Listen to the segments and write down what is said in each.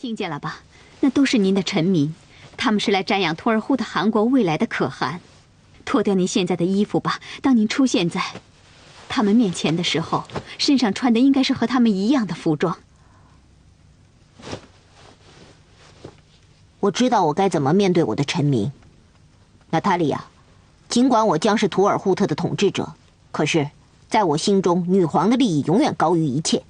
听见了吧？那都是您的臣民，他们是来瞻仰托尔扈特汗国未来的可汗。脱掉您现在的衣服吧，当您出现在他们面前的时候，身上穿的应该是和他们一样的服装。我知道我该怎么面对我的臣民。娜塔莉亚，尽管我将是图尔扈特的统治者，可是在我心中，女皇的利益永远高于一切。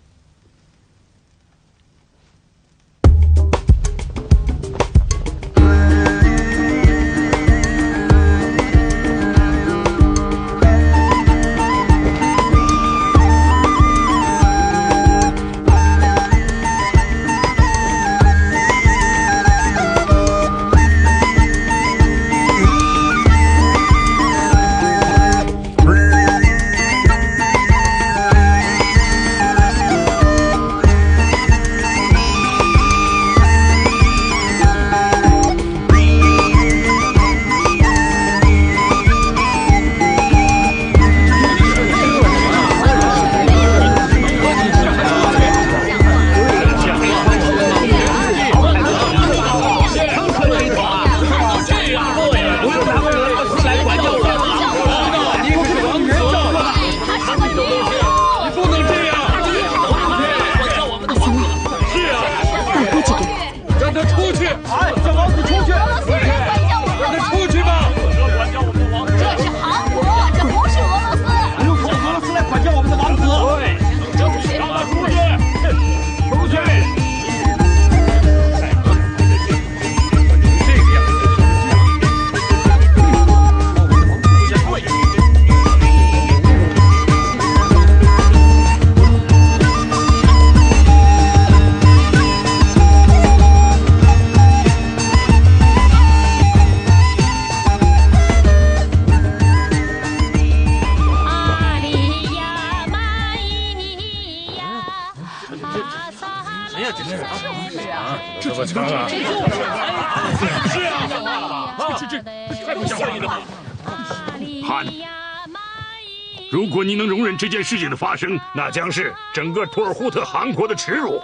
如果你能容忍这件事情的发生，那将是整个托尔扈特汗国的耻辱。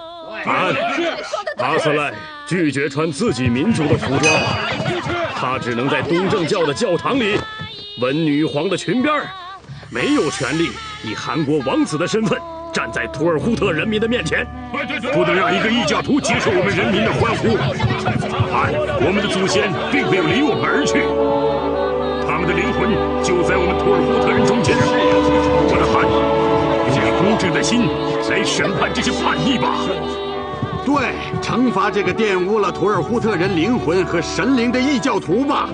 阿瑟赖拒绝穿自己民族的服装，他只能在东正教的教堂里闻女皇的裙边，没有权利以汗国王子的身份站在托尔扈特人民的面前。不能让一个异教徒接受我们人民的欢呼。我们的祖先并没有离我们而去，他们的灵魂就在我们托尔扈特人中间。我的汗，用你公正的心来审判这些叛逆吧。对，惩罚这个玷污了托尔扈特人灵魂和神灵的异教徒吧，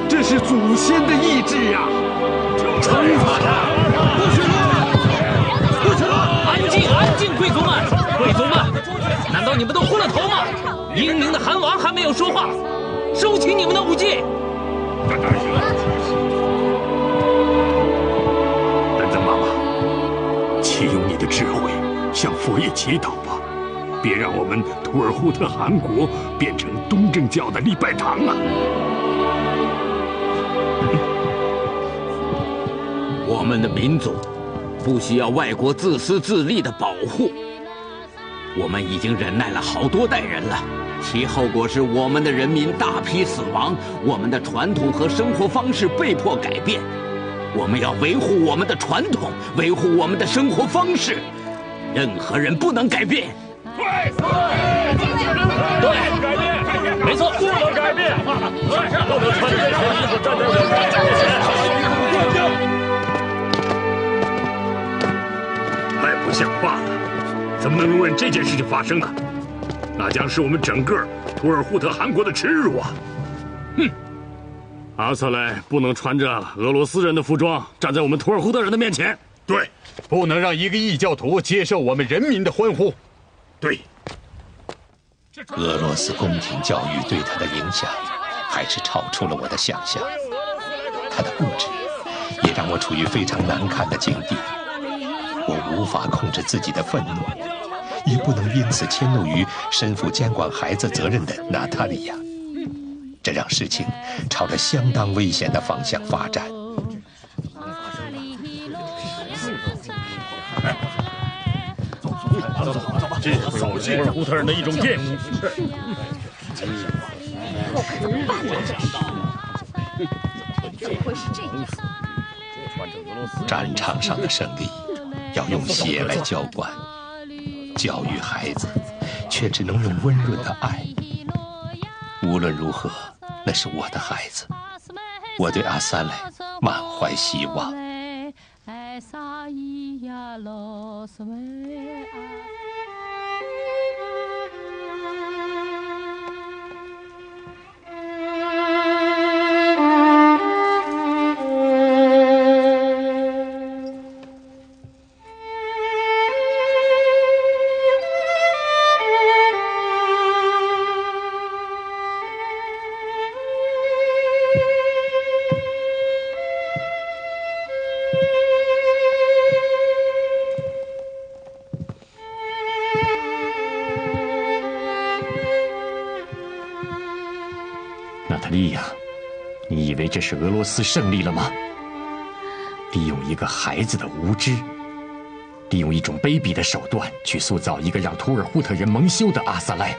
这是祖先的意志呀！惩罚他！不许乱！不许乱！安静，安静，贵族们，贵族们，难道你们都昏了头吗？英明的汗王还没有说话，收起你们的武器。丹增妈妈，启用你的智慧，向佛爷祈祷吧。别让我们托尔扈特汗国变成东正教的礼拜堂啊！我们的民族不需要外国自私自利的保护，我们已经忍耐了好多代人了，其后果是我们的人民大批死亡，我们的传统和生活方式被迫改变。我们要维护我们的传统，维护我们的生活方式，任何人不能改变。对，没错，不能改变，不能穿着这身衣服站在我们面前。太不像话了！怎么能容忍这件事情发生呢？那将是我们整个托尔扈特汗国的耻辱啊！哼！阿瑟莱不能穿着俄罗斯人的服装站在我们托尔扈特人的面前。对，不能让一个异教徒接受我们人民的欢呼。对，俄罗斯宫廷教育对他的影响，还是超出了我的想象。他的固执，也让我处于非常难堪的境地。我无法控制自己的愤怒，也不能因此迁怒于身负监管孩子责任的娜塔莉亚，这让事情朝着相当危险的方向发展。这是土尔扈特人的一种剑舞。我可怎么办呢？怎么会是这样？战场上的胜利要用血来浇灌，教育孩子却只能用温润的爱。无论如何，那是我的孩子，我对阿萨莱满怀希望。娜塔莉亚，你以为这是俄罗斯胜利了吗？利用一个孩子的无知，利用一种卑鄙的手段去塑造一个让图尔扈特人蒙羞的阿萨莱，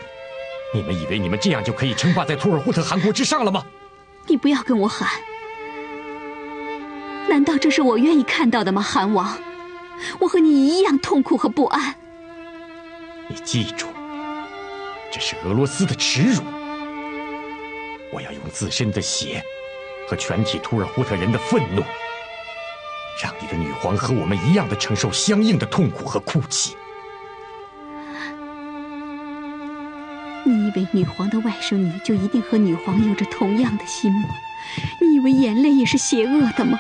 你们以为你们这样就可以称霸在图尔扈特汗国之上了吗？你不要跟我喊！难道这是我愿意看到的吗，汗王？我和你一样痛苦和不安。你记住，这是俄罗斯的耻辱。我要用自身的血和全体图尔扈特人的愤怒，让你的女皇和我们一样的承受相应的痛苦和哭泣。你以为女皇的外甥女就一定和女皇有着同样的心吗？你以为眼泪也是邪恶的吗？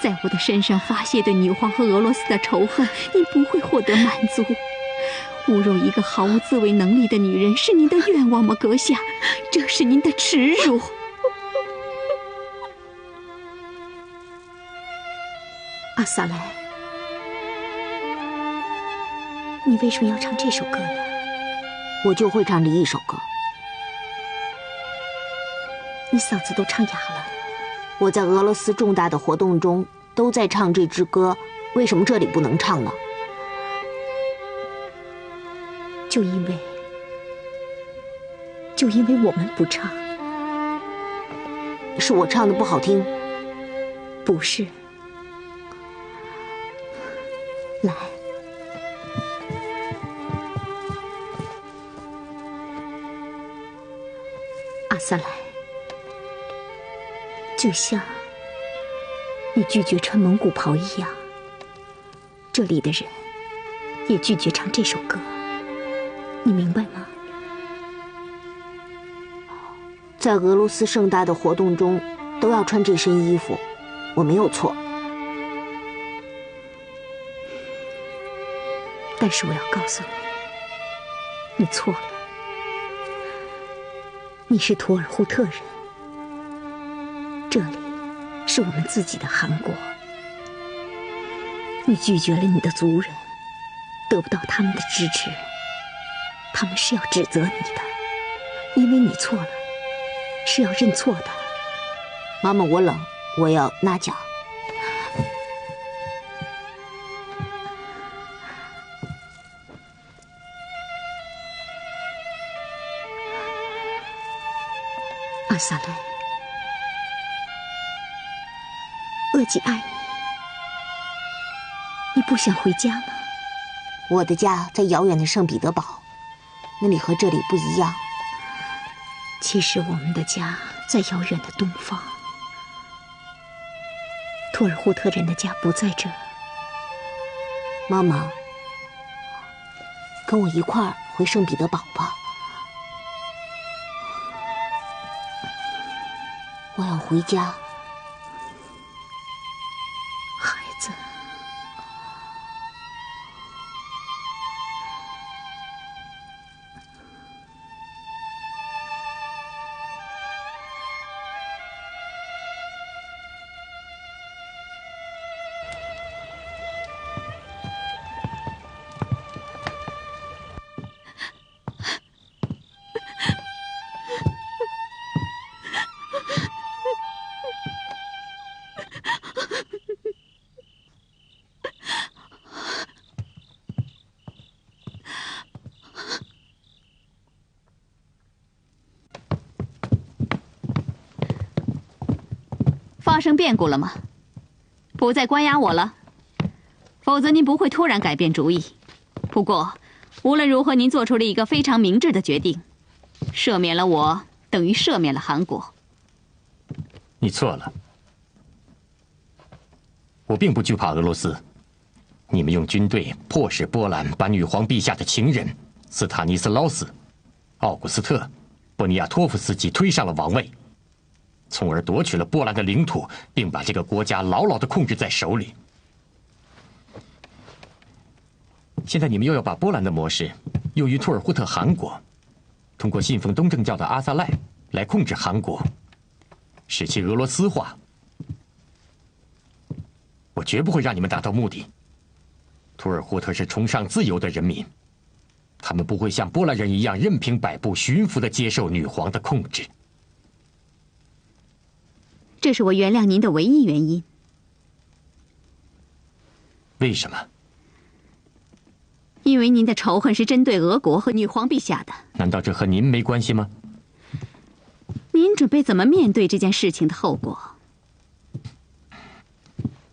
在我的身上发泄对女皇和俄罗斯的仇恨，你不会获得满足。侮辱一个毫无自卫能力的女人是您的愿望吗，阁下？这是您的耻辱。阿萨莱，你为什么要唱这首歌呢？我就会唱这一首歌。你嗓子都唱哑了。我在俄罗斯重大的活动中都在唱这支歌，为什么这里不能唱呢？就因为我们不唱。是我唱的不好听？不是。来，阿萨莱，就像你拒绝穿蒙古袍一样，这里的人也拒绝唱这首歌，你明白吗？在俄罗斯盛大的活动中都要穿这身衣服，我没有错。但是我要告诉你，你错了。你是图尔扈特人，这里是我们自己的汗国。你拒绝了你的族人，得不到他们的支持，他们是要指责你的，因为你错了，是要认错的。妈妈，我冷，我要拿脚。阿萨莱，额济爱你，你不想回家吗？我的家在遥远的圣彼得堡，那里和这里不一样。其实我们的家在遥远的东方，图尔扈特人的家不在这。妈妈，跟我一块儿回圣彼得堡吧。我要回家。孩子，发生变故了吗？不再关押我了，否则您不会突然改变主意。不过，无论如何，您做出了一个非常明智的决定，赦免了我，等于赦免了韩国。你错了，我并不惧怕俄罗斯。你们用军队迫使波兰把女皇陛下的情人斯塔尼斯劳斯·奥古斯特·波尼亚托夫斯基推上了王位，从而夺取了波兰的领土，并把这个国家牢牢地控制在手里。现在你们又要把波兰的模式用于图尔扈特汗国，通过信奉东正教的阿萨赖来控制汗国，使其俄罗斯化。我绝不会让你们达到目的。图尔扈特是崇尚自由的人民，他们不会像波兰人一样任凭摆布、驯服地接受女皇的控制。这是我原谅您的唯一原因。为什么？因为您的仇恨是针对俄国和女皇陛下的。难道这和您没关系吗？您准备怎么面对这件事情的后果？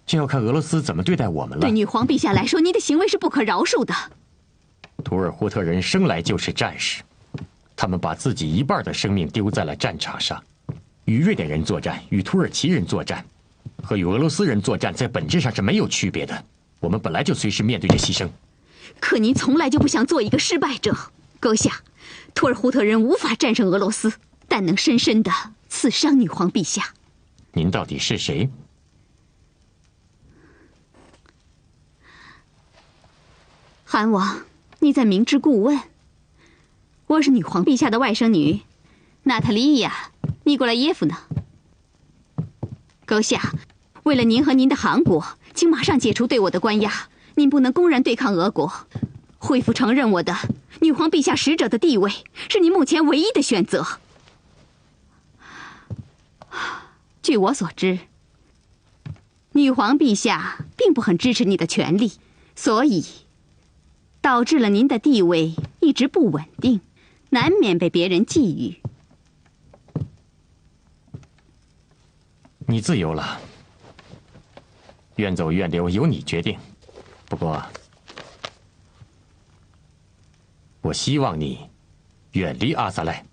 就要看俄罗斯怎么对待我们了。对女皇陛下来说，您的行为是不可饶恕的。图尔扈特人生来就是战士，他们把自己一半的生命丢在了战场上。与瑞典人作战，与土耳其人作战，和与俄罗斯人作战在本质上是没有区别的。我们本来就随时面对着牺牲。可您从来就不想做一个失败者，阁下。图尔扈特人无法战胜俄罗斯，但能深深地刺伤女皇陛下。您到底是谁？韩王，你在明知故问。我是女皇陛下的外甥女，娜塔莉亚·尼古拉耶夫娜。阁下，为了您和您的韩国，请马上解除对我的关押。您不能公然对抗俄国，恢复承认我的女皇陛下使者的地位，是您目前唯一的选择。据我所知，女皇陛下并不很支持你的权利，所以导致了您的地位一直不稳定，难免被别人觊觎。你自由了，愿走愿留由你决定。不过，我希望你远离阿萨赖。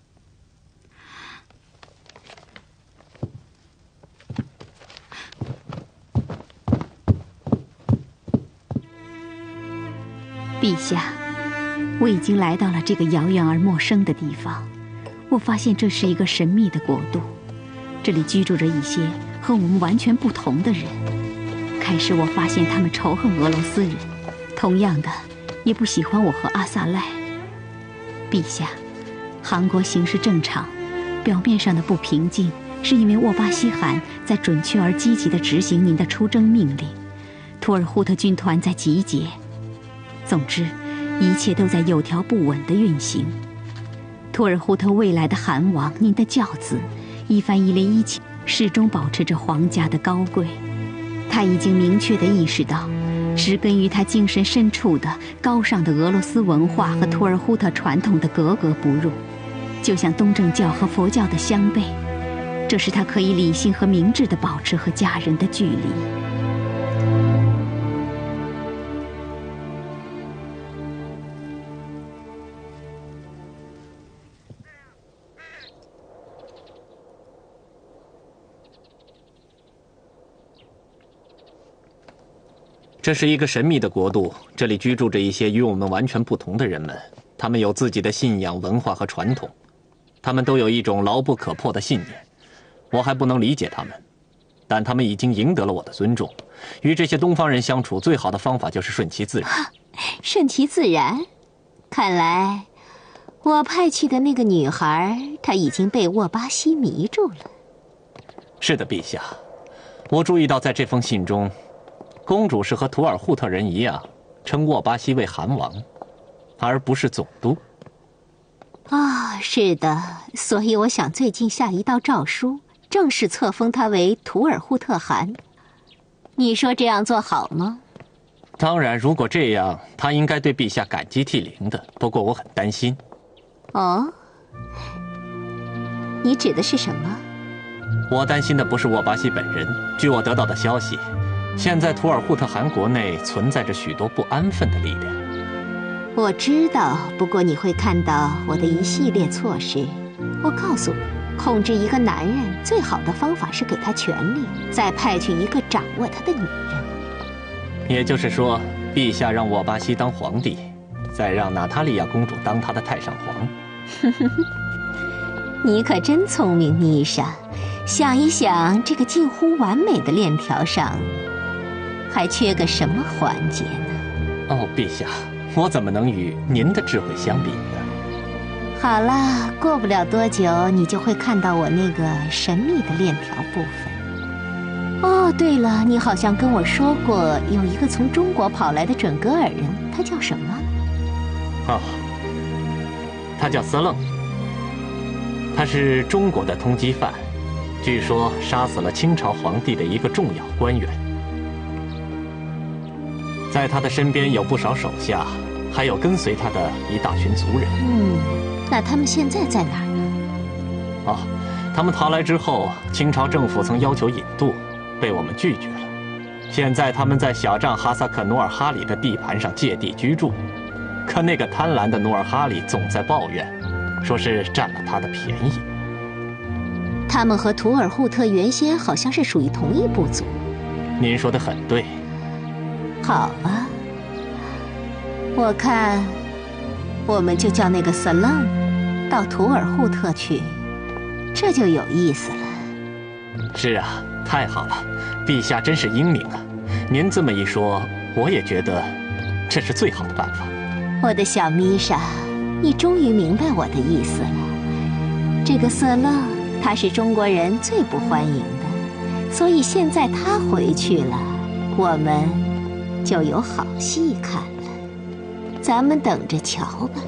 陛下，我已经来到了这个遥远而陌生的地方。我发现这是一个神秘的国度，这里居住着一些和我们完全不同的人。开始我发现他们仇恨俄罗斯人，同样的也不喜欢我和阿萨赖。陛下，韩国形势正常，表面上的不平静是因为沃巴西汗在准确而积极地执行您的出征命令，图尔扈特军团在集结。总之，一切都在有条不紊地运行。图尔扈特未来的汗王，您的教子伊凡伊列伊奇始终保持着皇家的高贵。他已经明确地意识到，植根于他精神深处的高尚的俄罗斯文化和图尔扈特传统的格格不入，就像东正教和佛教的相悖。这使他可以理性和明智地保持和家人的距离。这是一个神秘的国度，这里居住着一些与我们完全不同的人们，他们有自己的信仰、文化和传统，他们都有一种牢不可破的信念。我还不能理解他们，但他们已经赢得了我的尊重。与这些东方人相处，最好的方法就是顺其自然。顺其自然？看来我派去的那个女孩，她已经被沃巴西迷住了。是的，陛下，我注意到在这封信中，公主是和图尔扈特人一样，称沃巴西为汗王，而不是总督。是的，所以我想最近下一道诏书，正式册封他为图尔扈特汗。你说这样做好吗？当然，如果这样，他应该对陛下感激涕零的。不过我很担心。哦，你指的是什么？我担心的不是沃巴西本人。据我得到的消息，现在图尔扈特汗国内存在着许多不安分的力量。我知道，不过你会看到我的一系列措施。我告诉你，控制一个男人最好的方法是给他权力，再派去一个掌握他的女人。也就是说，陛下让沃巴西当皇帝，再让娜塔莉亚公主当他的太上皇。你可真聪明，妮莎。想一想，这个近乎完美的链条上，还缺个什么环节呢？哦，陛下，我怎么能与您的智慧相比呢？好了，过不了多久，你就会看到我那个神秘的链条部分。哦，对了，你好像跟我说过，有一个从中国跑来的准噶尔人，他叫什么？哦，他叫色楞，他是中国的通缉犯，据说杀死了清朝皇帝的一个重要官员。在他的身边有不少手下，还有跟随他的一大群族人。那他们现在在哪儿呢？哦，他们逃来之后，清朝政府曾要求引渡，被我们拒绝了。现在他们在小帐哈萨克努尔哈里的地盘上借地居住，可那个贪婪的努尔哈里总在抱怨，说是占了他的便宜。他们和图尔扈特原先好像是属于同一部族。您说得很对。好吧，我看我们就叫那个色楞到图尔扈特去，这就有意思了。是啊，太好了，陛下真是英明啊！您这么一说，我也觉得这是最好的办法。我的小米莎，你终于明白我的意思了。这个色楞，他是中国人最不欢迎的，所以现在他回去了，我们就有好戏看了。咱们等着瞧吧。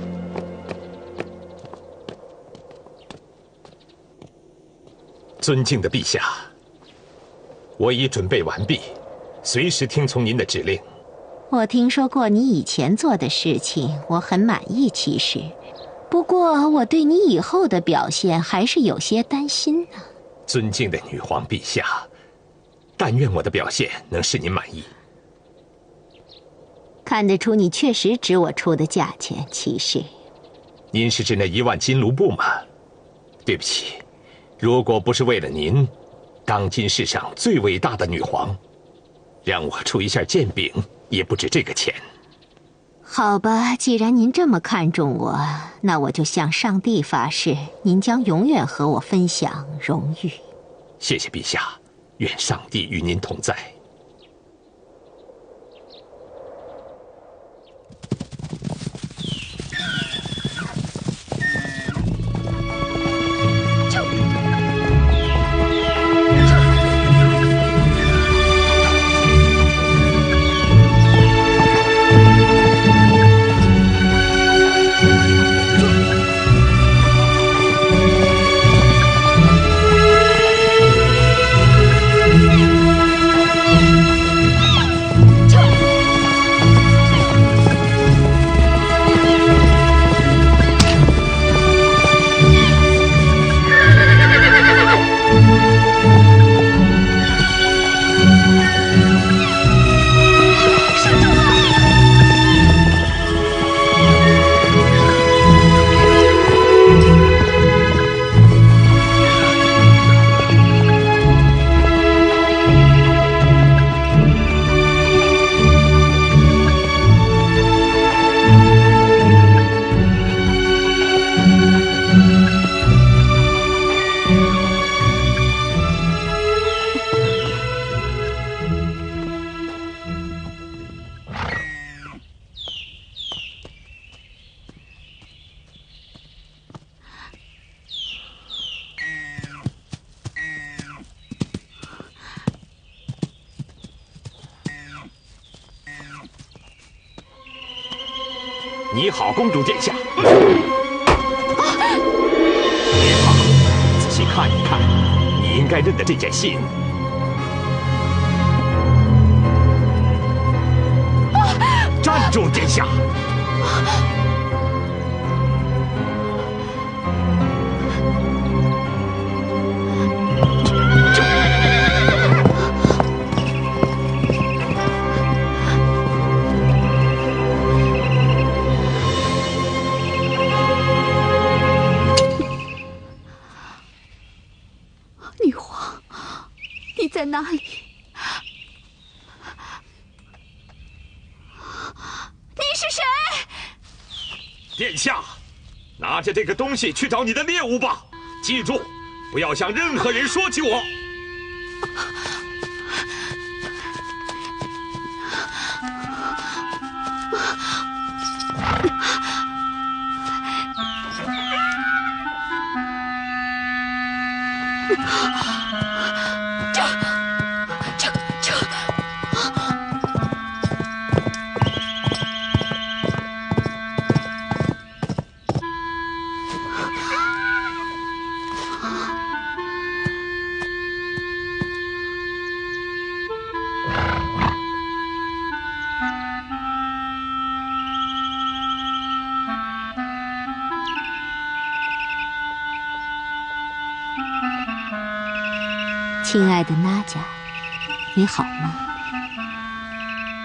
尊敬的陛下，我已准备完毕，随时听从您的指令。我听说过你以前做的事情，我很满意。其实，不过我对你以后的表现还是有些担心呢。尊敬的女皇陛下，但愿我的表现能使您满意。看得出你确实值我出的价钱。骑士，您是指那1万金卢布吗？对不起，如果不是为了您，当今世上最伟大的女皇，让我出一下剑柄也不值这个钱。好吧，既然您这么看重我，那我就向上帝发誓，您将永远和我分享荣誉。谢谢陛下，愿上帝与您同在。你好，公主殿下。别怕，仔细看一看，你应该认得这件信。站住，殿下！在哪里？你是谁？殿下，拿着这个东西去找你的猎物吧。记住，不要向任何人说起我。亲爱的娜迦，你好吗？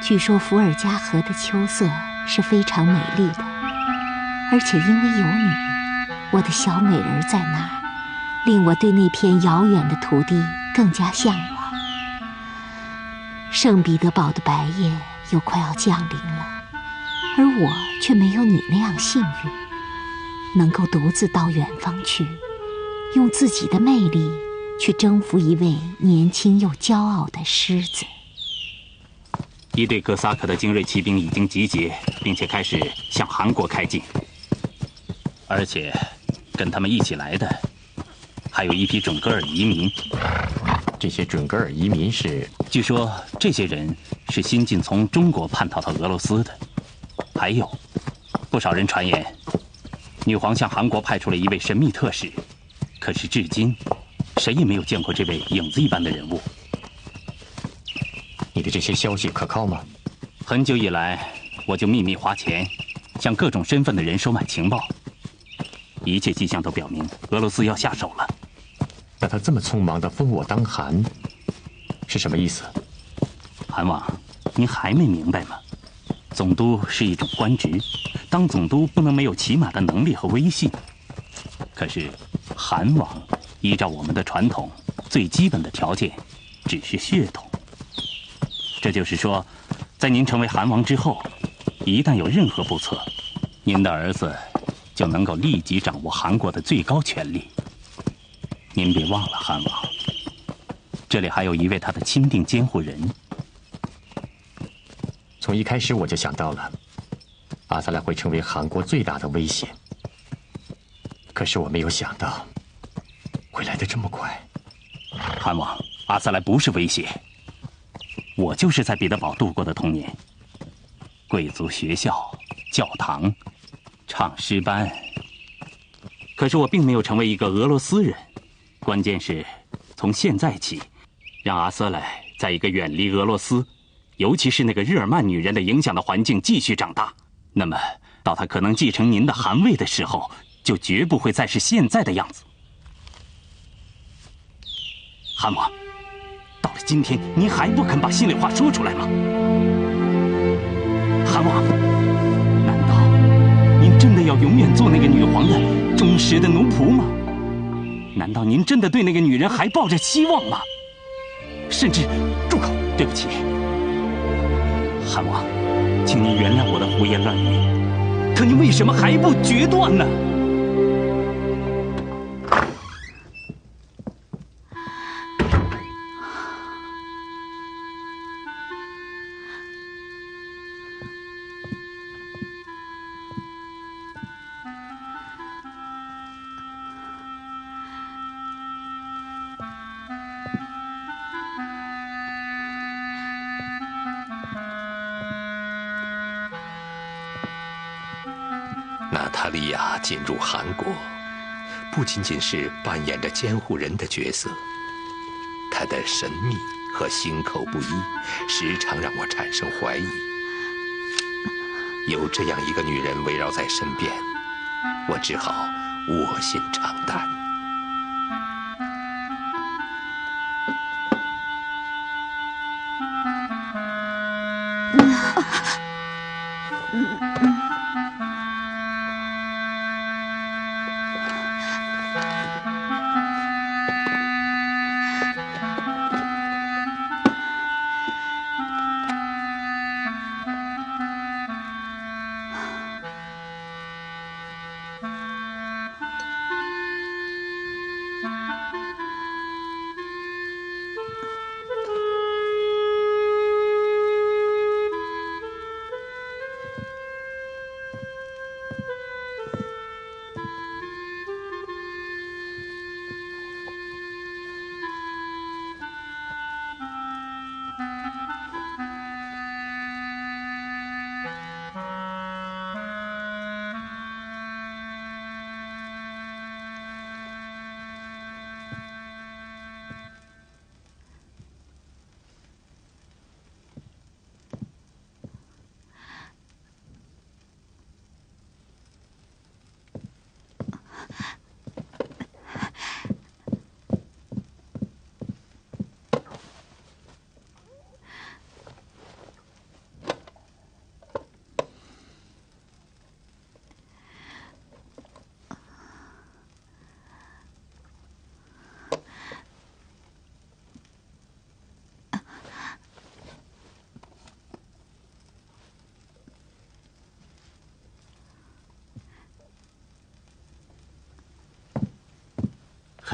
据说伏尔加河的秋色是非常美丽的，而且因为有你，我的小美人在那儿，令我对那片遥远的土地更加向往。圣彼得堡的白夜又快要降临了，而我却没有你那样幸运，能够独自到远方去，用自己的魅力去征服一位年轻又骄傲的狮子。一队哥萨克的精锐骑兵已经集结，并且开始向韩国开进。而且，跟他们一起来的，还有一批准噶尔移民。这些准噶尔移民是？据说这些人是新近从中国叛逃到俄罗斯的。还有，不少人传言，女皇向韩国派出了一位神秘特使，可是至今谁也没有见过这位影子一般的人物。你的这些消息可靠吗？很久以来，我就秘密花钱，向各种身份的人收买情报。一切迹象都表明，俄罗斯要下手了。那他这么匆忙地封我当汗，是什么意思？韩王，您还没明白吗？总督是一种官职，当总督不能没有起码的能力和威信。可是，韩王依照我们的传统，最基本的条件只是血统。这就是说，在您成为韩王之后，一旦有任何不测，您的儿子就能够立即掌握韩国的最高权力。您别忘了，韩王，这里还有一位他的钦定监护人。从一开始我就想到了，阿萨莱会成为韩国最大的威胁。可是我没有想到，会来得这么快。韩王，阿萨莱不是威胁。我就是在彼得堡度过的童年，贵族学校、教堂、唱诗班。可是我并没有成为一个俄罗斯人。关键是，从现在起，让阿瑟莱在一个远离俄罗斯，尤其是那个日耳曼女人的影响的环境继续长大。那么，到他可能继承您的汗位的时候，就绝不会再是现在的样子。韩王，到了今天，您还不肯把心里话说出来吗？韩王，难道您真的要永远做那个女皇的忠实的奴仆吗？难道您真的对那个女人还抱着希望吗？甚至，住口！对不起，韩王，请您原谅我的胡言乱语。可您为什么还不决断呢？娜塔莉亚进入韩国，不仅仅是扮演着监护人的角色，她的神秘和心口不一，时常让我产生怀疑。有这样一个女人围绕在身边，我只好卧薪尝胆。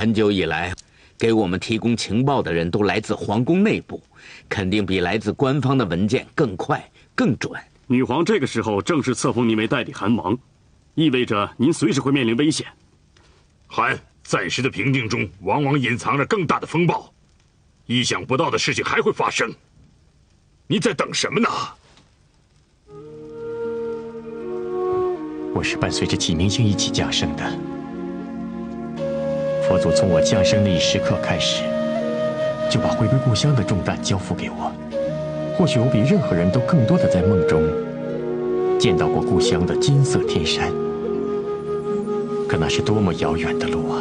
很久以来，给我们提供情报的人都来自皇宫内部，肯定比来自官方的文件更快、更准。女皇这个时候正式册封您为代理汗王，意味着您随时会面临危险。韩，暂时的平定中，往往隐藏着更大的风暴，意想不到的事情还会发生。你在等什么呢？我是伴随着启明星一起降生的。佛祖从我降生那一时刻开始，就把回归故乡的重担交付给我。或许我比任何人都更多的在梦中见到过故乡的金色天山，可那是多么遥远的路啊！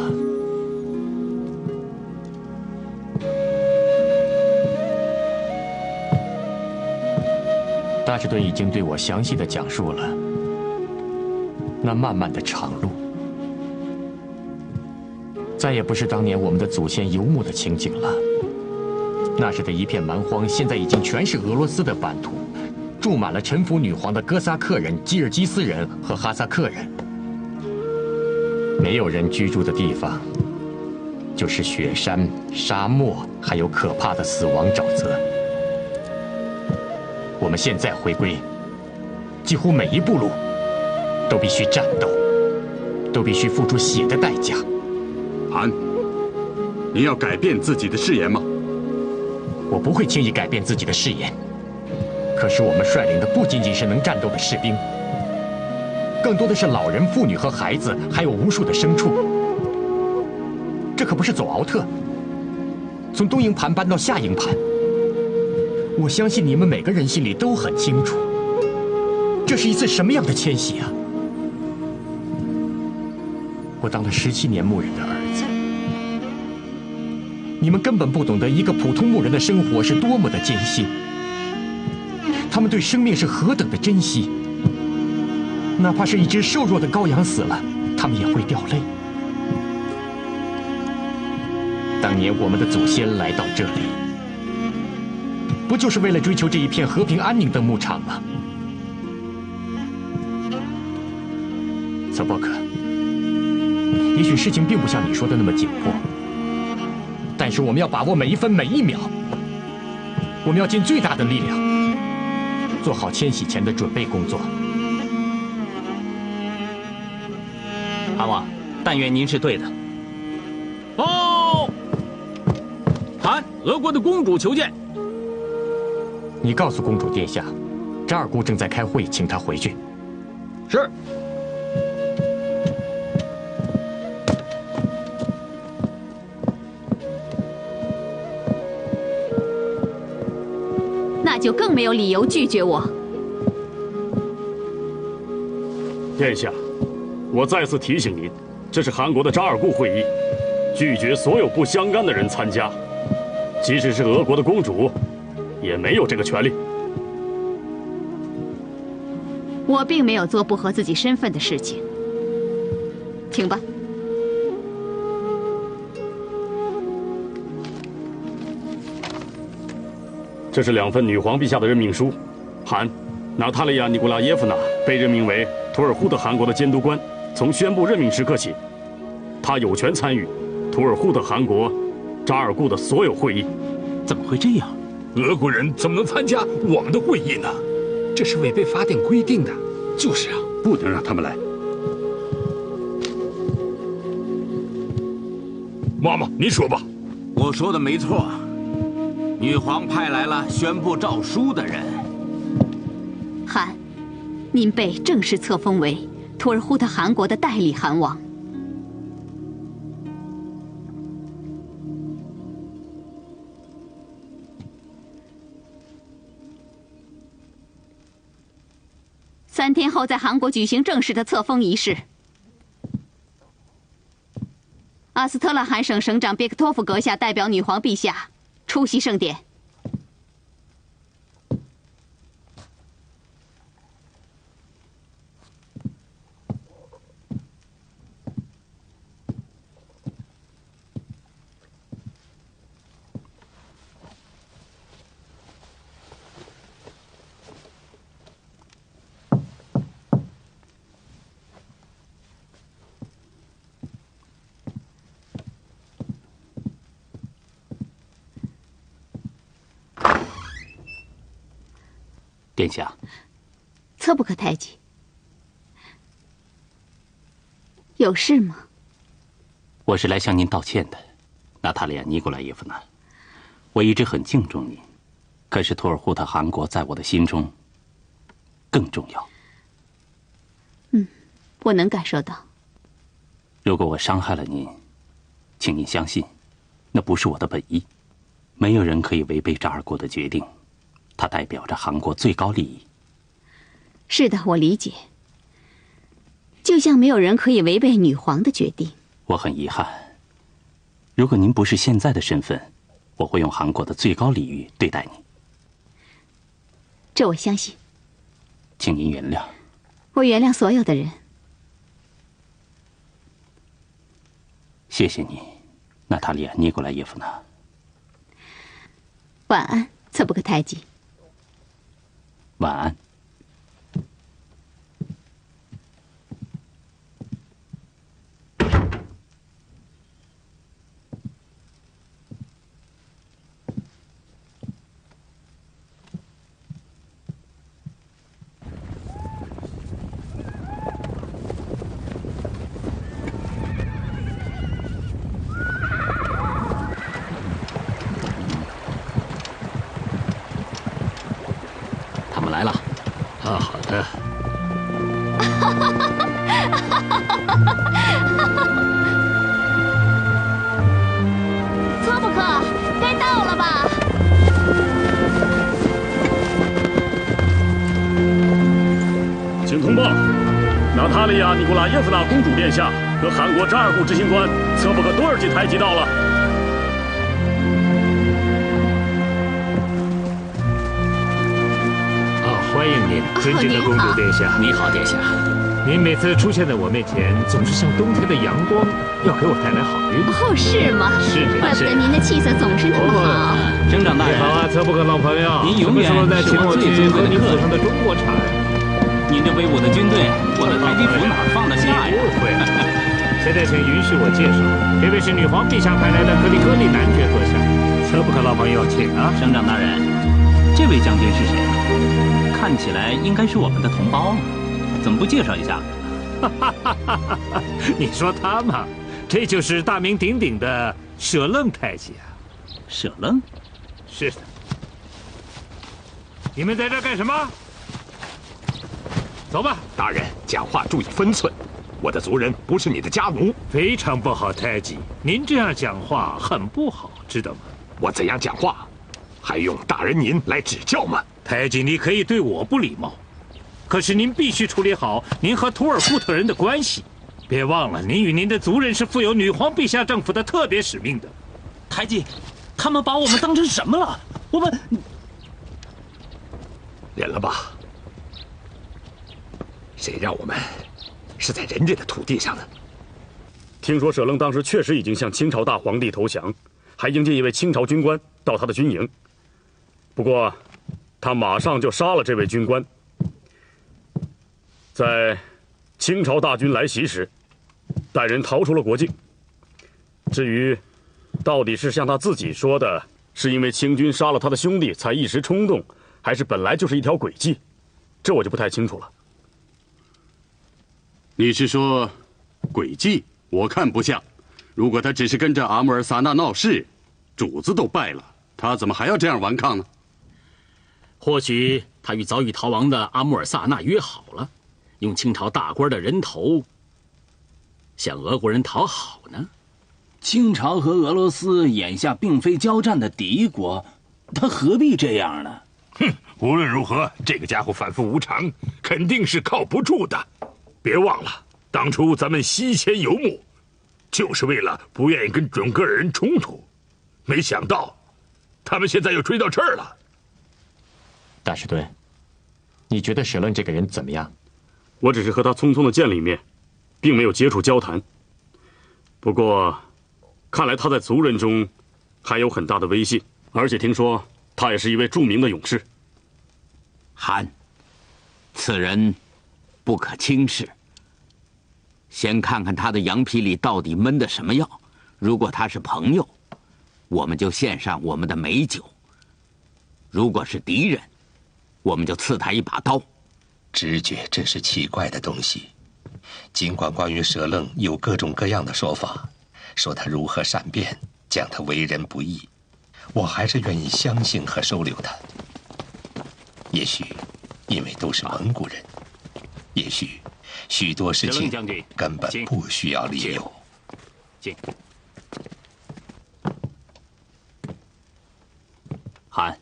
大士顿已经对我详细的讲述了那漫漫的长路，再也不是当年我们的祖先游牧的情景了。那时的一片蛮荒，现在已经全是俄罗斯的版图，住满了臣服女皇的哥萨克人、吉尔吉斯人和哈萨克人。没有人居住的地方，就是雪山、沙漠，还有可怕的死亡沼泽。我们现在回归，几乎每一步路都必须战斗，都必须付出血的代价。韩，你要改变自己的誓言吗？我不会轻易改变自己的誓言。可是我们率领的不仅仅是能战斗的士兵，更多的是老人、妇女和孩子，还有无数的牲畜。这可不是走奥特，从东营盘搬到下营盘。我相信你们每个人心里都很清楚，这是一次什么样的迁徙啊！我当了17年牧人的儿子，你们根本不懂得一个普通牧人的生活是多么的艰辛，他们对生命是何等的珍惜。哪怕是一只瘦弱的羔羊死了，他们也会掉泪。当年我们的祖先来到这里，不就是为了追求这一片和平安宁的牧场吗？索波克，也许事情并不像你说的那么紧迫，但是我们要把握每一分每一秒，我们要尽最大的力量，做好迁徙前的准备工作。韩王，但愿您是对的。哦，韩，俄国的公主求见。你告诉公主殿下，扎尔姑正在开会，请她回去。是。那就更没有理由拒绝我。殿下，我再次提醒您，这是韩国的扎尔固会议，拒绝所有不相干的人参加，即使是俄国的公主，也没有这个权利。我并没有做不合自己身份的事情，请吧。这是2份女皇陛下的任命书，韩，娜塔莉亚·尼古拉耶夫娜被任命为图尔扈特汗国的监督官，从宣布任命时刻起，她有权参与图尔扈特汗国扎尔固的所有会议。怎么会这样？俄国人怎么能参加我们的会议呢？这是违背法典规定的。就是啊，不能让他们来。妈妈，您说吧。我说的没错，女皇派来了宣布诏书的人。汗，您被正式册封为图尔扈特汗国的代理汗王。3天后在韩国举行正式的册封仪式。阿斯特拉罕省省长别克托夫阁下代表女皇陛下出席盛典。殿下，策不可太急。有事吗？我是来向您道歉的，娜塔莉亚·尼古拉耶夫娜。我一直很敬重您，可是托尔扈特汗国在我的心中更重要。我能感受到。如果我伤害了您，请您相信，那不是我的本意。没有人可以违背扎尔国的决定，它代表着韩国最高利益。是的，我理解。就像没有人可以违背女皇的决定。我很遗憾，如果您不是现在的身份，我会用韩国的最高礼遇对待你。这我相信。请您原谅。我原谅所有的人。谢谢你，娜塔莉亚·尼古拉耶夫娜。晚安，策布克太极。晚安。来了，啊，好的。策布克，该到了吧？请通报，娜塔莉亚·尼古拉耶夫娜公主殿下和韩国扎尔部执行官策布克多尔济台吉到了。欢迎您，尊敬的公主殿下。你好，殿下。您每次出现在我面前，总是像冬天的阳光，要给我带来好运。哦，是吗？是，怪不得您的气色总是那么好。省长大人，你好啊，策布克老朋友。您永远是我最尊贵的客人。的中国茶。您这威武的军队，我的台吉府哪放得下呀？误会。现在请允许我介绍，这位是女皇陛下派来的格里戈利男爵阁下。策布克老朋友，请啊。省长大人，这位将军是谁？看起来应该是我们的同胞，怎么不介绍一下？你说他嘛，这就是大名鼎鼎的舍楞太极啊。舍楞？是的。你们在这干什么？走吧。大人，讲话注意分寸。我的族人不是你的家奴。非常不好，太极，您这样讲话很不好，知道吗？我怎样讲话，还用大人您来指教吗？太极，你可以对我不礼貌，可是您必须处理好您和图尔扈特人的关系。别忘了，您与您的族人是负有女皇陛下政府的特别使命的。太极，他们把我们当成什么了？我们忍了吧。谁让我们是在人家的土地上呢？听说舍楞当时确实已经向清朝大皇帝投降，还迎接一位清朝军官到他的军营。不过，他马上就杀了这位军官。在清朝大军来袭时，带人逃出了国境。至于到底是像他自己说的，是因为清军杀了他的兄弟才一时冲动，还是本来就是一条诡计，这我就不太清楚了。你是说诡计？我看不像。如果他只是跟着阿穆尔萨纳闹事，主子都败了，他怎么还要这样顽抗呢？或许他与早已逃亡的阿穆尔萨纳约好了，用清朝大官的人头向俄国人讨好呢。清朝和俄罗斯眼下并非交战的敌国，他何必这样呢？哼，无论如何，这个家伙反复无常，肯定是靠不住的。别忘了，当初咱们西迁游牧，就是为了不愿意跟准噶尔人冲突，没想到他们现在又追到这儿了。大士敦，你觉得舍楞这个人怎么样？我只是和他匆匆的见了一面，并没有接触交谈。不过，看来他在族人中还有很大的威信，而且听说他也是一位著名的勇士。韩，此人不可轻视。先看看他的羊皮里到底闷的什么药。如果他是朋友，我们就献上我们的美酒；如果是敌人，我们就赐他一把刀。直觉真是奇怪的东西。尽管关于舍楞有各种各样的说法，说他如何善变，讲他为人不义，我还是愿意相信和收留他。也许因为都是蒙古人，也许许多事情根本不需要理由。进。韩，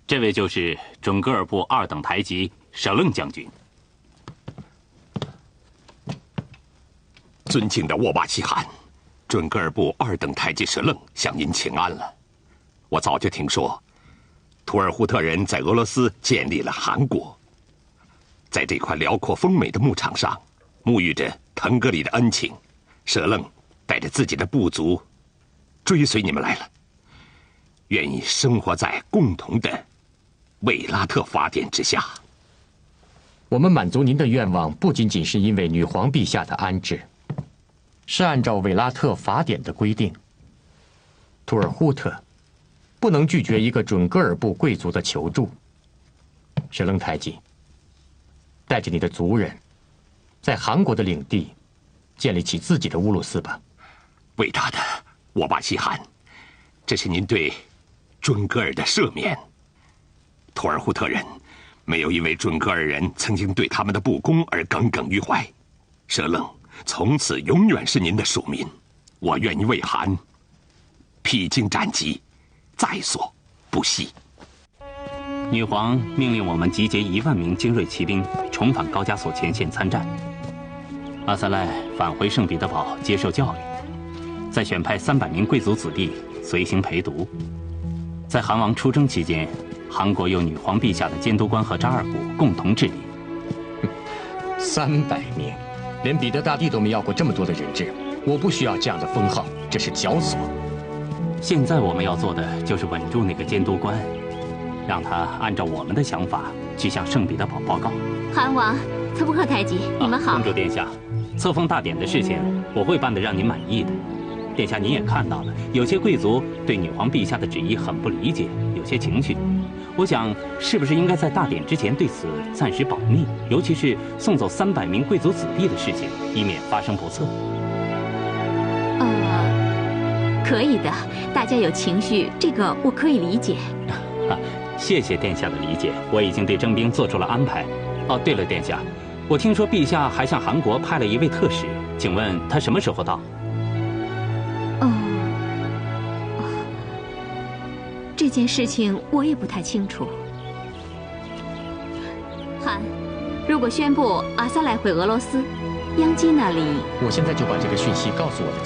这位就是准噶尔部2等台级舍楞将军。尊敬的沃巴西汗，准噶尔部2等台级舍楞向您请安了。我早就听说，图尔扈特人在俄罗斯建立了汗国，在这块辽阔丰美的牧场上，沐浴着腾格里的恩情，舍楞带着自己的部族追随你们来了，愿意生活在共同的韦拉特法典之下。我们满足您的愿望，不仅仅是因为女皇陛下的安置，是按照韦拉特法典的规定，图尔扈特不能拒绝一个准噶尔部贵族的求助。舍楞台吉，带着你的族人，在韩国的领地建立起自己的乌鲁斯吧。伟大的沃巴西汗，这是您对准噶尔的赦免。图尔扈特人没有因为准噶尔人曾经对他们的不公而耿耿于怀，舍楞从此永远是您的属民。我愿意为韩披荆斩棘，在所不惜。女皇命令我们集结1万名精锐骑兵，重返高加索前线参战。阿萨赖返回圣彼得堡接受教育，再选派300名贵族子弟随行陪读。在韩王出征期间，韩国由女皇陛下的监督官和扎尔古共同治理。300名，连彼得大帝都没要过这么多的人质，我不需要这样的封号，这是绞索。现在我们要做的就是稳住那个监督官，让他按照我们的想法去向圣彼得堡报告。韩王、特布克台吉，你们好。公主殿下，册封大典的事情我会办得让您满意的。殿下您也看到了，有些贵族对女皇陛下的旨意很不理解，有些情绪。我想，是不是应该在大典之前对此暂时保密，尤其是送走300名贵族子弟的事情，以免发生不测。可以的，大家有情绪，这个我可以理解。谢谢殿下的理解，我已经对征兵做出了安排。哦，对了，殿下，我听说陛下还向韩国派了一位特使，请问他什么时候到？这件事情我也不太清楚。韩，如果宣布阿萨赖回俄罗斯，央基那里……我现在就把这个讯息告诉我的